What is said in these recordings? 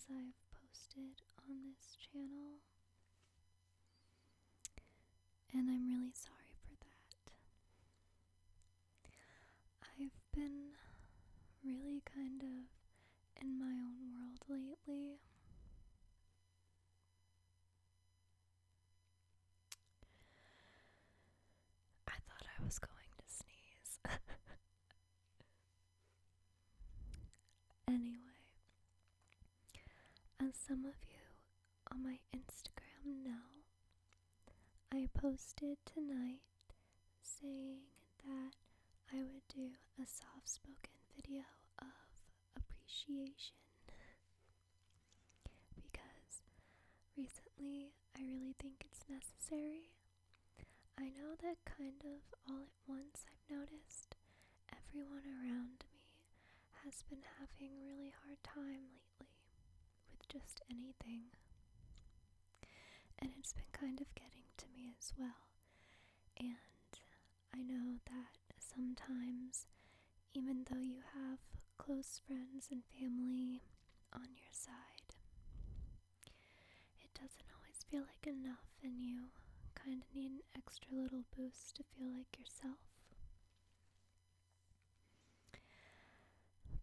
things I've posted on this channel, and I'm really sorry for that. I've been really kind of in my own world lately. I thought I was going to sneeze. Anyway, as some of you on my Instagram know, I posted tonight saying that I would do a soft-spoken video of appreciation because recently I really think it's necessary. I know that kind of all at once I've noticed everyone around me has been having a really hard time lately with just anything. And it's been kind of getting to me as well. And I know that sometimes, even though you have close friends and family on your side, it doesn't always feel like enough, and you kind of need an extra little boost to feel like yourself.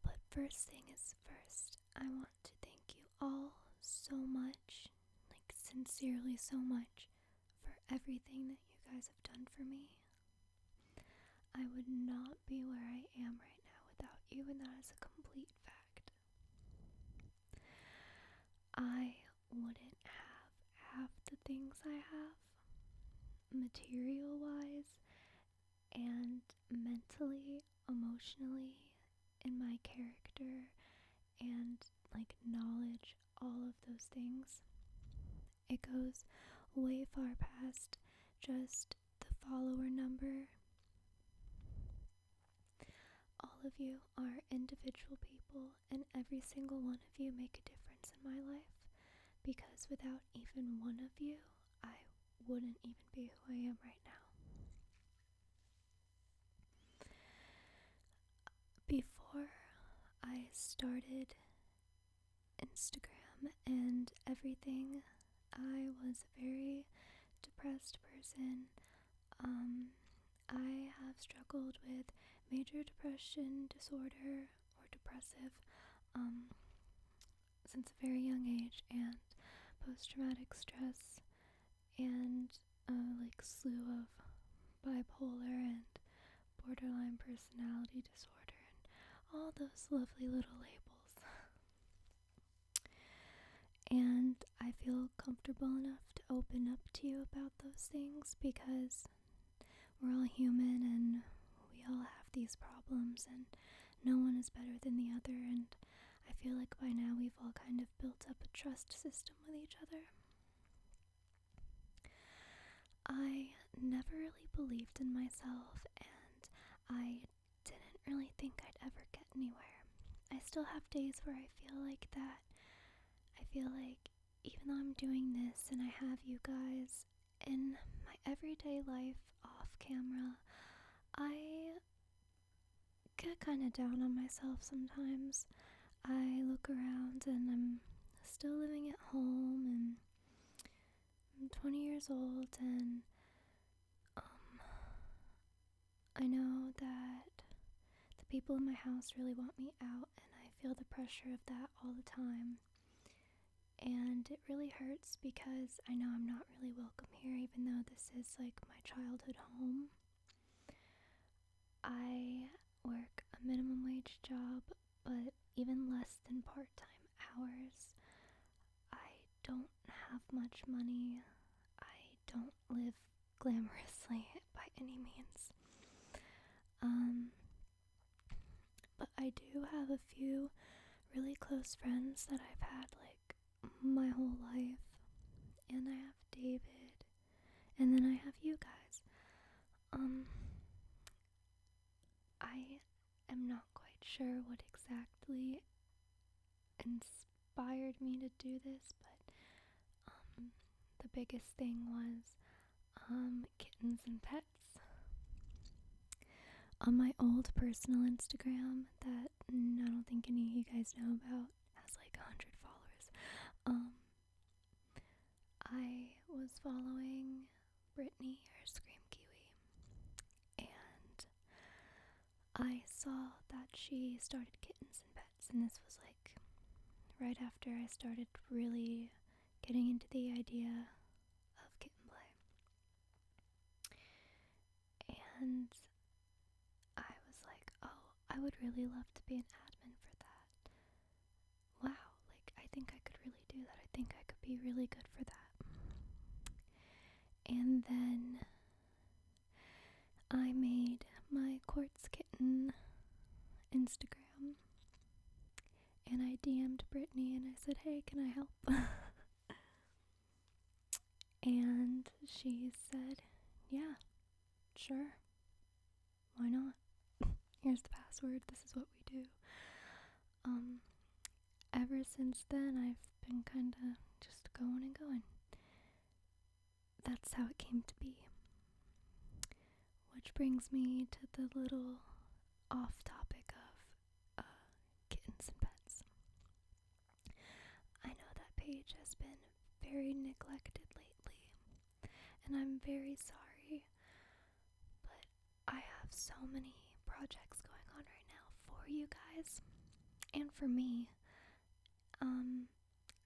But first thing is first, I want to thank you all so much, like sincerely so much, for everything that you guys have done for me. I would not be where I am right now without you, and that is a complete fact. I wouldn't have half the things I have, material-wise, and mentally, emotionally, in my character, and like knowledge, all of those things. It goes way far past just the follower number. All of you are individual people, and every single one of you make a difference in my life, because without even one of you, I wouldn't even be who I am right now. Before I started Instagram and everything, I was a very depressed person. I have struggled with major depression disorder or depressive since a very young age, and post-traumatic stress, and like slew of bipolar and borderline personality disorder, and all those lovely little labels. And I feel comfortable enough to open up to you about those things because we're all human and we all have these problems, and no one is better than the other, and I feel like by now we've all kind of built up a trust system with each other. I never really believed in myself, and I didn't really think I'd ever get anywhere. I still have days where I feel like that. I feel like even though I'm doing this and I have you guys in my everyday life off camera, I get kind of down on myself sometimes. I look around and I'm still living at home, and I'm 20 years old, and I know that the people in my house really want me out, and I feel the pressure of that all the time. And it really hurts because I know I'm not really welcome here, even though this is like my childhood home. I work a minimum wage job, but even less than part-time hours. I don't have much money. I don't live glamorously by any means. But I do have a few really close friends that I've had like my whole life, and I have David, and then I have you guys. I am not quite sure what exactly inspired me to do this, but the biggest thing was kittens and pets. On my old personal Instagram that I don't think any of you guys know about, has like 100 followers, was following Brittany, or Scream Kiwi, and I saw that she started Kittens and Pets, and this was like right after I started really getting into the idea of kitten play. And I was like, oh, I would really love to be an admin for that. Wow, like I think I could really do that. I think I could be really good for that. And then I made my Quartz Kitten Instagram, and I DM'd Brittany and I said, hey, can I help? And she said, yeah, sure, why not? Here's the password, this is what we do. Ever since then, I've been kind of just going and going. That's how it came to be. Which brings me to the little off topic of kittens and pets. I know that page has been very neglected lately, and I'm very sorry, but I have so many projects going on right now for you guys and for me.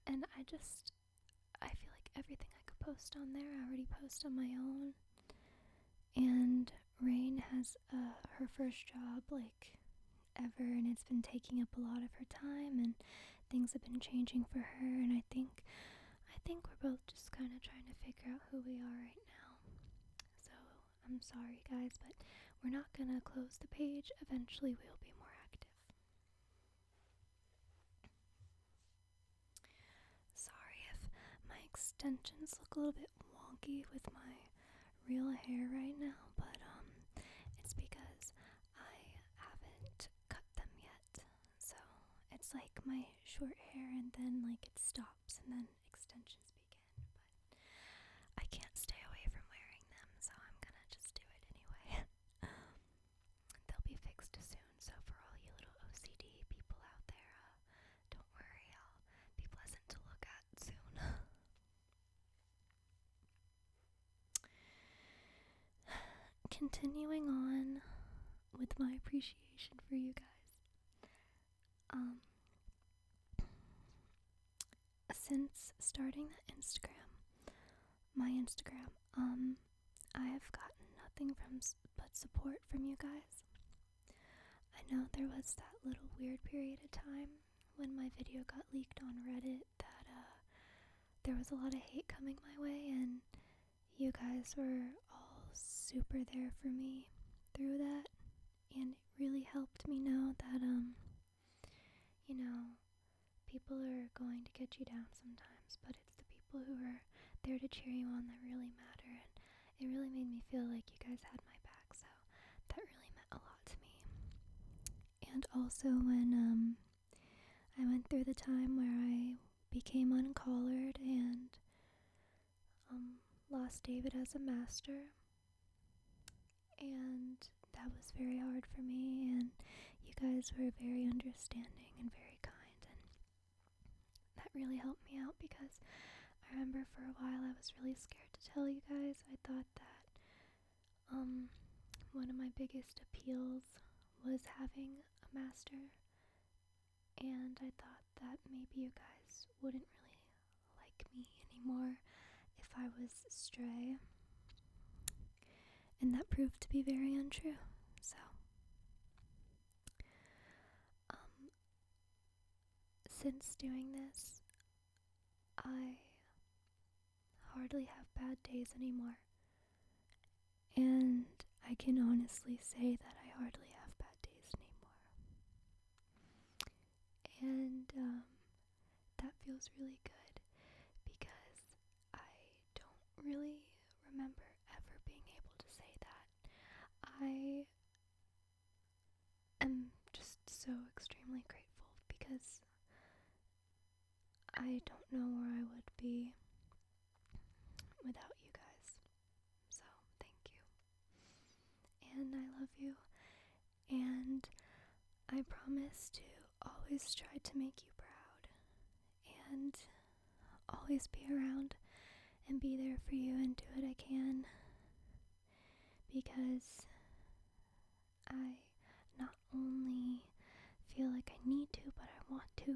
And I feel like everything I could post on there, I already post on my own. And Rain has her first job like ever, and it's been taking up a lot of her time, and things have been changing for her, and I think we're both just kind of trying to figure out who we are right now. So I'm sorry guys, but we're not gonna close the page. Eventually we'll be more active. Sorry if my extensions look a little bit wonky with my real hair right now, but it's because I haven't cut them yet. So it's like my short hair and then like it stops and then extensions begin, but I can't stay away from wearing them, so I'm gonna just do it anyway. They'll be fixed soon, so for all you little OCD people out there, don't worry, I'll be pleasant to look at soon. Continuing on with my appreciation for you guys. Since starting the my Instagram, I have gotten nothing but support from you guys. I know there was that little weird period of time when my video got leaked on Reddit that there was a lot of hate coming my way, and you guys were all super there for me through that, and it really helped me know that people are going to get you down sometimes, but it's the people who are there to cheer you on that really matter, and it really made me feel like you guys had my back, so that really meant a lot to me. And also when I went through the time where I became uncollared and lost David as a master, and that was very hard for me, and you guys were very understanding and very kind, and that really helped me out, because I remember for a while I was really scared to tell you guys. I thought that one of my biggest appeals was having a master, and I thought that maybe you guys wouldn't really like me anymore if I was stray, and that proved to be very untrue. So since doing this, I hardly have bad days anymore, and I can honestly say that I hardly have bad days anymore, and that feels really good, because I don't really remember ever being able to say that. I am just so extremely grateful, because I don't know where I would be without you guys. So thank you. And I love you. And I promise to always try to make you proud. And always be around and be there for you and do what I can, because I not only feel like I need to, but I want to,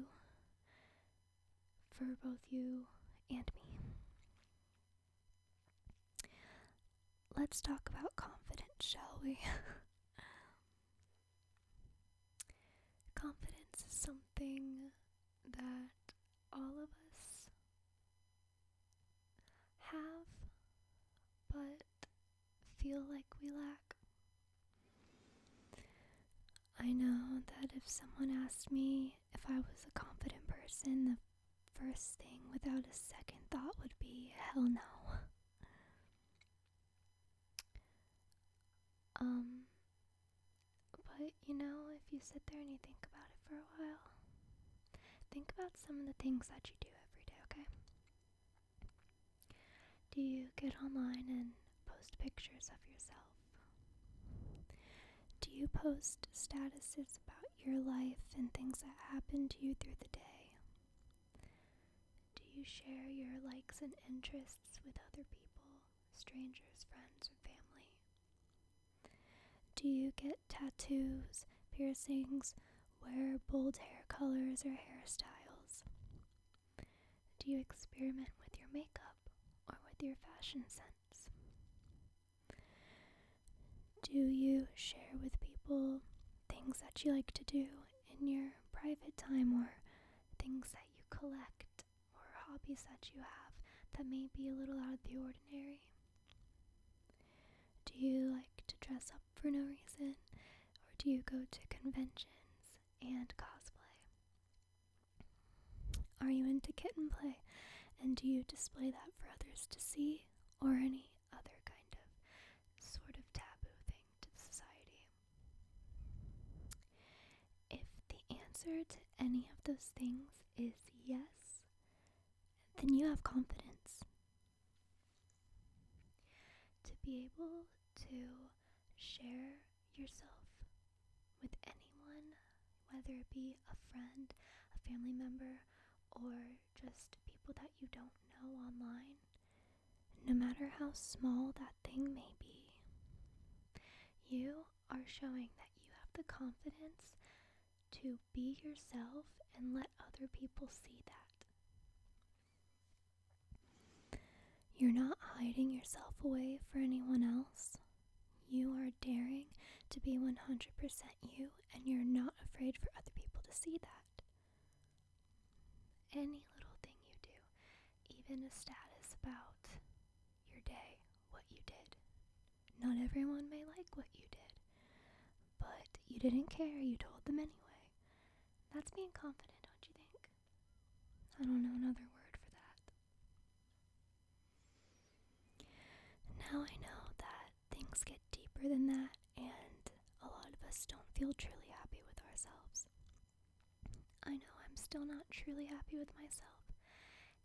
for both you and me. Let's talk about confidence, shall we? Confidence is something that all of us have, but feel like we lack. I know that if someone asked me if I was a confident person, the first thing without a second thought would be hell no. But if you sit there and you think about it for a while, think about some of the things that you do every day, okay? Do you get online and post pictures of yourself? Do you post statuses about your life and things that happen to you through the day? Do you share your likes and interests with other people, strangers, friends, or family? Do you get tattoos, piercings, wear bold hair colors or hairstyles? Do you experiment with your makeup or with your fashion sense? Do you share with people things that you like to do in your private time, or things that you collect, or hobbies that you have that may be a little out of the ordinary? Do you like to dress up for no reason, or do you go to conventions and cosplay? Are you into kitten play, and do you display that for others to see, or any other kind of sort of taboo thing to society? If the answer to any of those things is yes, then you have confidence. To be able to share yourself with anyone, whether it be a friend, a family member, or just people that you don't know online, no matter how small that thing may be, you are showing that you have the confidence to be yourself and let other people see that. You're not hiding yourself away for anyone else. You are daring to be 100% you, and you're not afraid for other people to see that. Any little thing you do, even a status about your day, what you did. Not everyone may like what you did, but you didn't care, you told them anyway. That's being confident, don't you think? I don't know another word for that. Now I know that things get deeper than that, and a lot of us don't feel truly happy with ourselves. I know I'm still not truly happy with myself,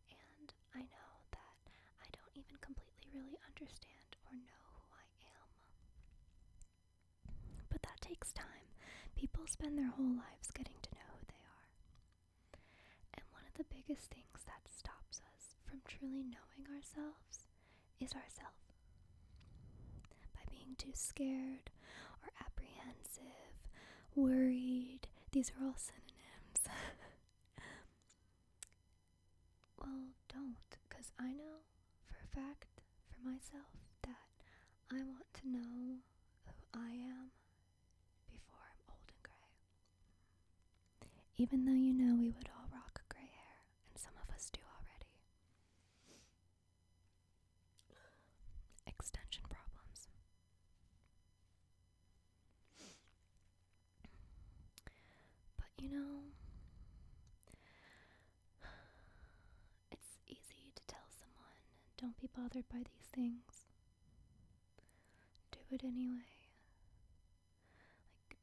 and I know that I don't even completely really understand or know who I am. But that takes time. People spend their whole lives getting to know who they are. And one of the biggest things that stops us from truly knowing ourselves is ourself. By being too scared or apprehensive, worried, these are all synonyms. Well, don't, because I know for a fact, for myself, that I want to know who I am before I'm old and gray. Even though we would all rock gray hair, and some of us do already. Extension problems. But it's easy to tell someone, don't be bothered by these things. Do it anyway.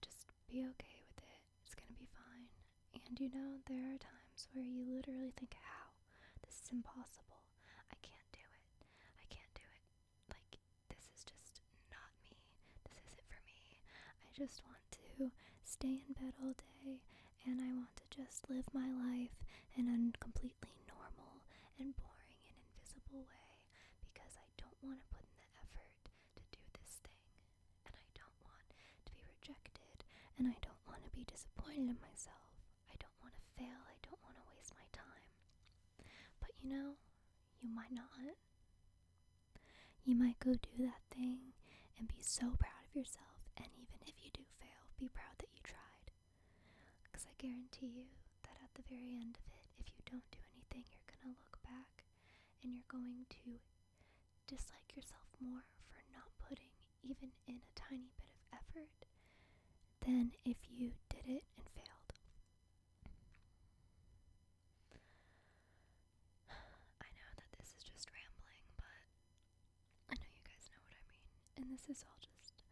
Just be okay with it. It's gonna be fine. And there are times where you literally think, how? This is impossible. I can't do it. I can't do it. This is just not me. This isn't for me. I just want to stay in bed all day, and I want to just live my life in a completely normal and boring and invisible way. and I don't want to be disappointed in myself. I don't want to fail. I don't want to waste my time. But you know, you might not. You might go do that thing and be so proud of yourself, and even if you do fail, be proud that you tried. Because I guarantee you that at the very end of it, if you don't do anything, you're gonna look back and you're going to dislike yourself more for not putting even in a tiny bit of effort than if you did it and failed. I know that this is just rambling, but I know you guys know what I mean. And this is all just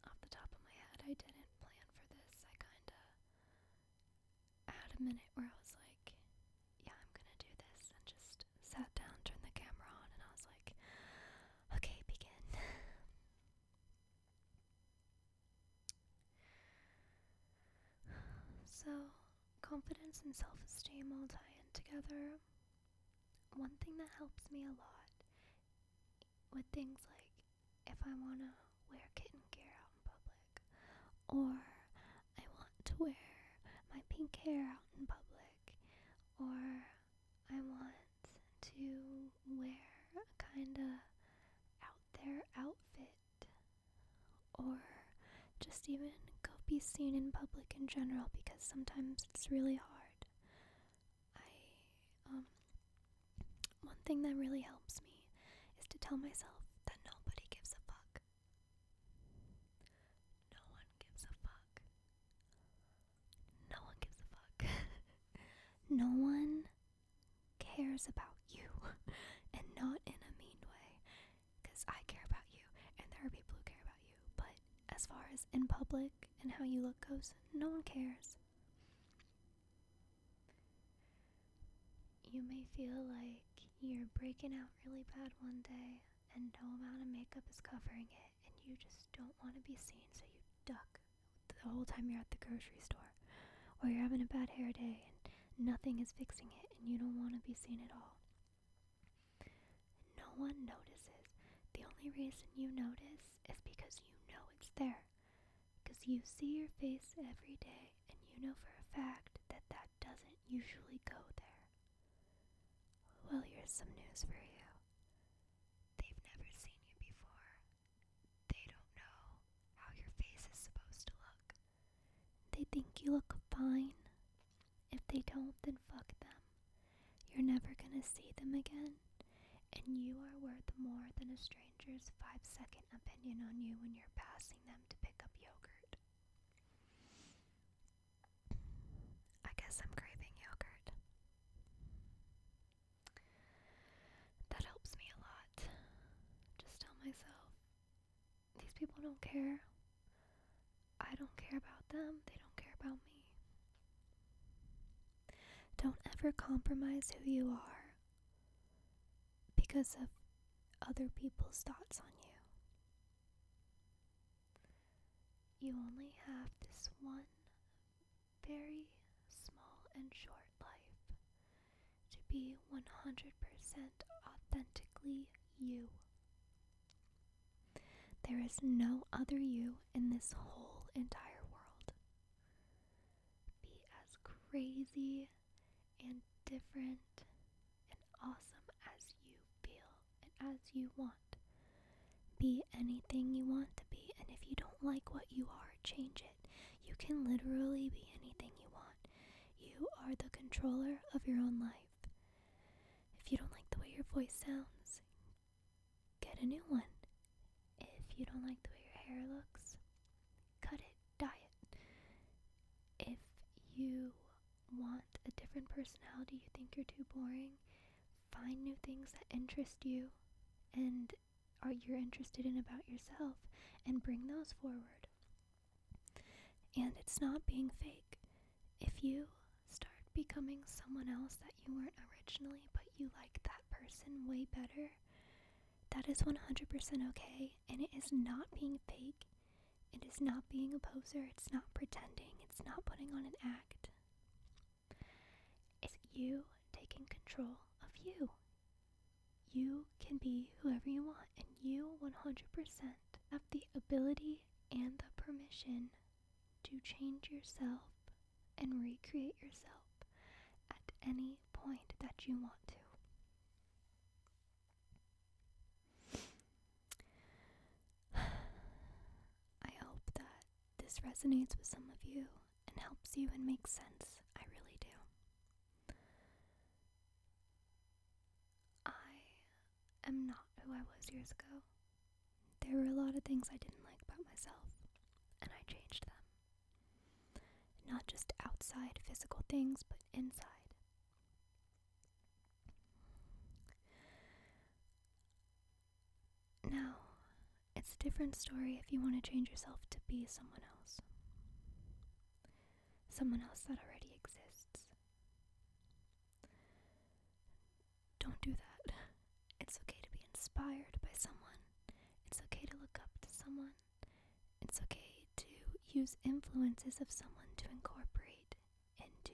off the top of my head. I didn't plan for this. I kinda had a minute where I was like, yeah, I'm gonna do this, and just sat down, turned the camera on, and I was like, okay, begin. So, confidence and self-esteem all tie in together. One thing that helps me a lot with things like if I want to wear kitten gear out in public, or I want to wear my pink hair out in public, or I want to wear a kinda out there outfit, or just even go be seen in public in general, because sometimes it's really hard. One thing that really helps me is to tell myself that nobody gives a fuck. No one gives a fuck. No one gives a fuck. No one cares about you, and not in a mean way, because I care about you, and there are people who care about you, but as far as in public and how you look goes, no one cares. You may feel like you're breaking out really bad one day and no amount of makeup is covering it, and you just don't want to be seen, so you duck the whole time you're at the grocery store. Or you're having a bad hair day and nothing is fixing it and you don't want to be seen at all. No one notices. The only reason you notice is because you know it's there. Because you see your face every day and you know for a fact that that doesn't usually go there. Well, here's some news for you. They've never seen you before. They don't know how your face is supposed to look. They think you look fine. If they don't, then fuck them. You're never gonna see them again, and you are worth more than a stranger's 5-second opinion on you when you're passing them to pick up yogurt. I guess I'm craving yogurt. That helps me a lot. Just tell myself, these people don't care. I don't care about them. They don't care about me. Don't ever compromise who you are because of other people's thoughts on you. You only have this one very small and short life to be 100% authentically you. There is no other you in this whole entire world. Be as crazy and different and awesome as you feel and as you want. Be anything you want to be, and if you don't like what you are, change it. You can literally be anything you want. You are the controller of your own life. If you don't like the way your voice sounds, get a new one. If you don't like the way your hair looks, cut it, dye it. If you want a different personality, you think you're too boring, find new things that interest you and you're interested in about yourself, and bring those forward. And it's not being fake. If you start becoming someone else that you weren't originally, but you like that person way better, that is 100% okay, and it is not being fake. It is not being a poser. It's not pretending. It's not putting on an act. It's you taking control of you. You can be whoever you want, and you 100% have the ability and the permission to change yourself and recreate yourself at any point that you want to. I hope that this resonates with some of you and helps you and makes sense. I really do. I am not who I was years ago. There were a lot of things I didn't like about myself, and I changed them. Not just outside physical things, but inside. Now, it's a different story if you want to change yourself to be someone else. Someone else that already exists. Don't do that. It's okay to be inspired by someone. It's okay to look up to someone. It's okay to use influences of someone to incorporate into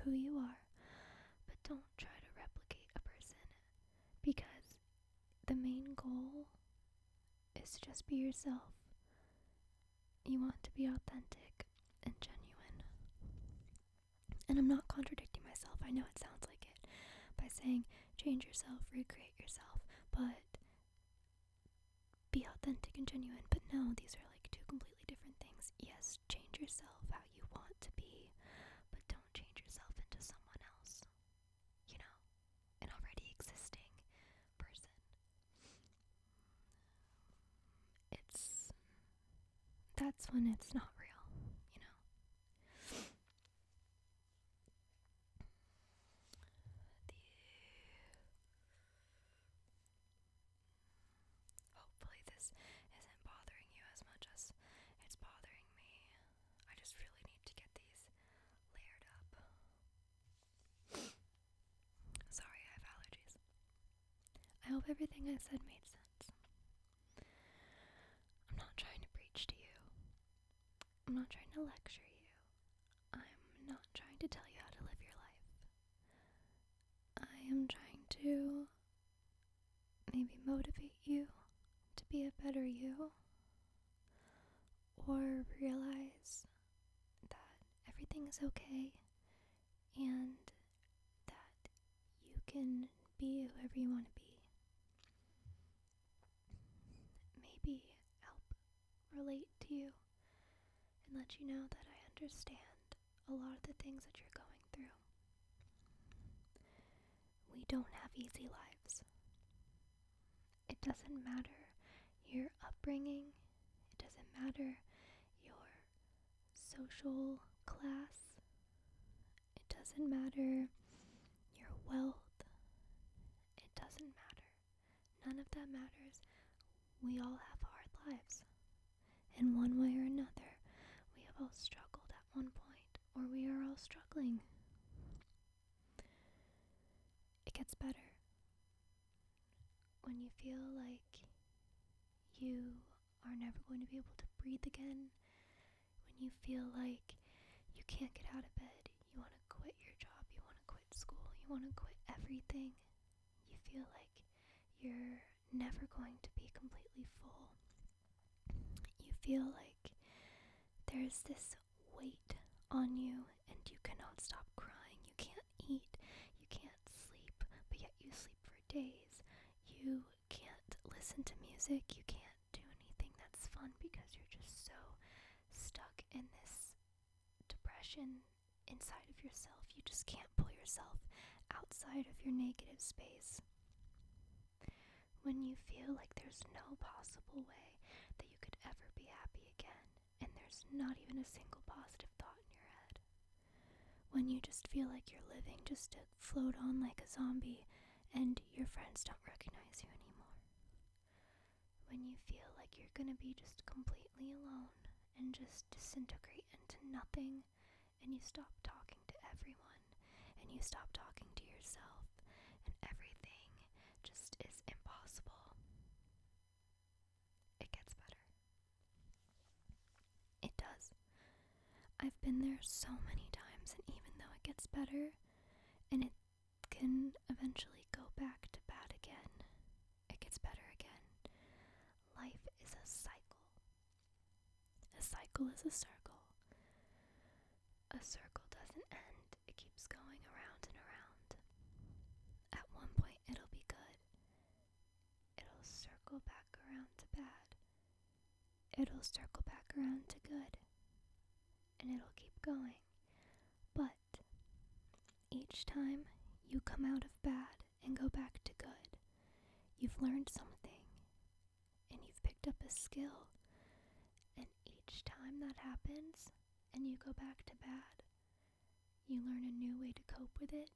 who you are. But don't try to replicate a person, because the main goal is to just be yourself. You want to be authentic and genuine. And I'm not contradicting myself. I know it sounds like it by saying change yourself, recreate yourself, but be authentic and genuine. But no, these are like two completely different things. Yes, change yourself how you want to be, but don't change yourself into someone else. You know, an already existing person. That's when it's not real, you know. Hopefully this isn't bothering you as much as it's bothering me. I just really need to get these layered up. Sorry, I have allergies. I hope everything I said made sense. I'm not trying to preach to you. I'm not trying to lecture you. I'm not trying to tell you how to live your life. I am trying to maybe motivate you to be a better you, or realize that everything is okay and that you can be whoever you want to be. Maybe help relate to you and let you know that I understand a lot of the things that you're going through. We don't have easy lives. It doesn't matter your upbringing. It doesn't matter your social class. It doesn't matter your wealth. It doesn't matter. None of that matters. We all have hard lives. In one way or another, we have all struggled at one point, or we are all struggling. It gets better when you feel like you are never going to be able to breathe again, when you feel like you can't get out of bed, you want to quit your job, you want to quit school, you want to quit everything, you feel like you're never going to be completely full. You feel like there's this weight on you and you cannot stop crying, you can't eat, you can't sleep, but yet you sleep for days. You can't listen to music, you can't do anything that's fun because you're just so stuck in this depression inside of yourself. You just can't pull yourself outside of your negative space. When you feel like there's no possible way that you could ever be happy again, and there's not even a single positive thought in your head. When you just feel like you're living just to float on like a zombie and your friends don't recognize you anymore. When you feel like you're gonna be just completely alone and just disintegrate into nothing, and you stop talking to everyone, and you stop talking to yourself, and everything just is impossible. It gets better. It does. I've been there so many times, and even though it gets better, and it can eventually go back to bad again, it gets better again. Life is a cycle. A cycle is a circle. it'll circle back around to good, and it'll keep going. But each time you come out of bad and go back to good, you've learned something, and you've picked up a skill, and each time that happens, and you go back to bad, you learn a new way to cope with it,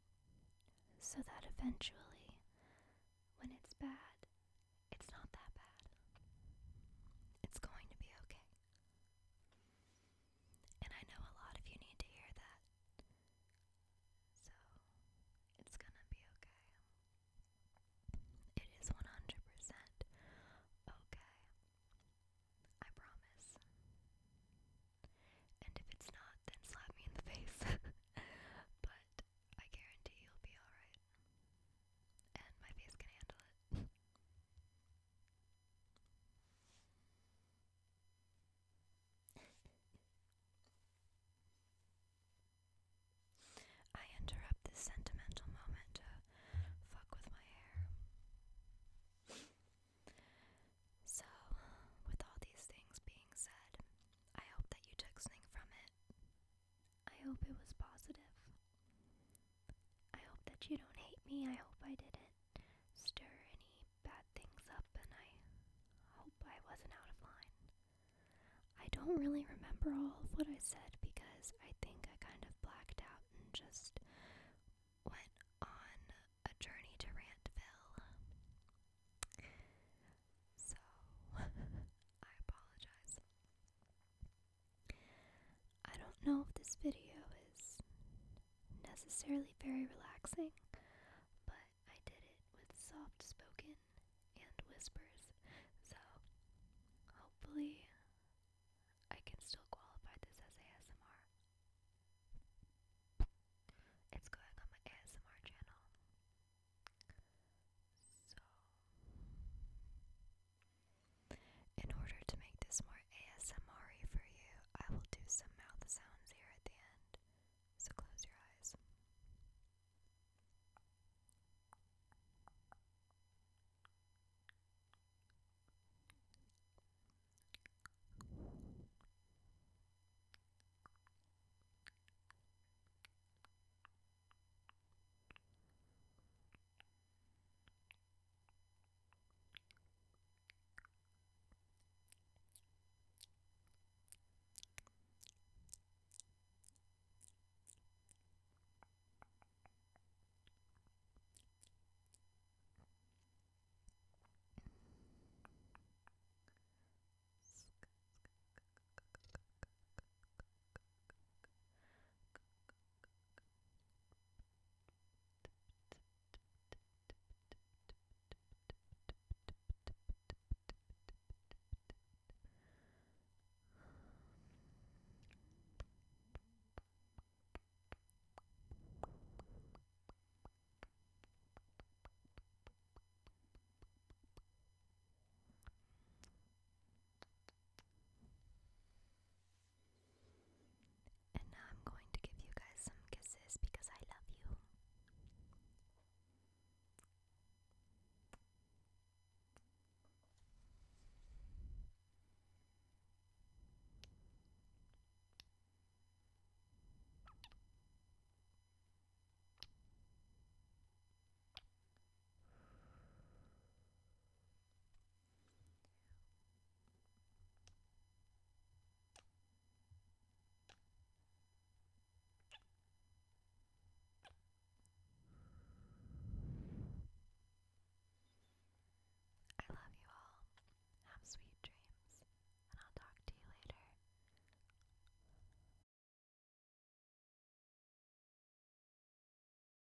so that eventually, when it's bad, it's not that bad. It's going to be okay. And I know a lot of you need to hear that. So, it's gonna be okay. It is 100% okay. I promise. And if it's not, then slap me in the face. But I guarantee you'll be alright. And my face can handle it. I interrupt this sentimental moment to fuck with my hair. So, with all these things being said, I hope that you took something from it. I hope it was positive. I hope that you don't hate me. I hope I didn't stir any bad things up, and I hope I wasn't out of line. I don't really remember all of what I said because I think I kind of blacked out and just went on a journey to Rantville. So, I apologize. I don't know if this video is necessarily very relaxing, but I did it with soft spoken and whispers, so hopefully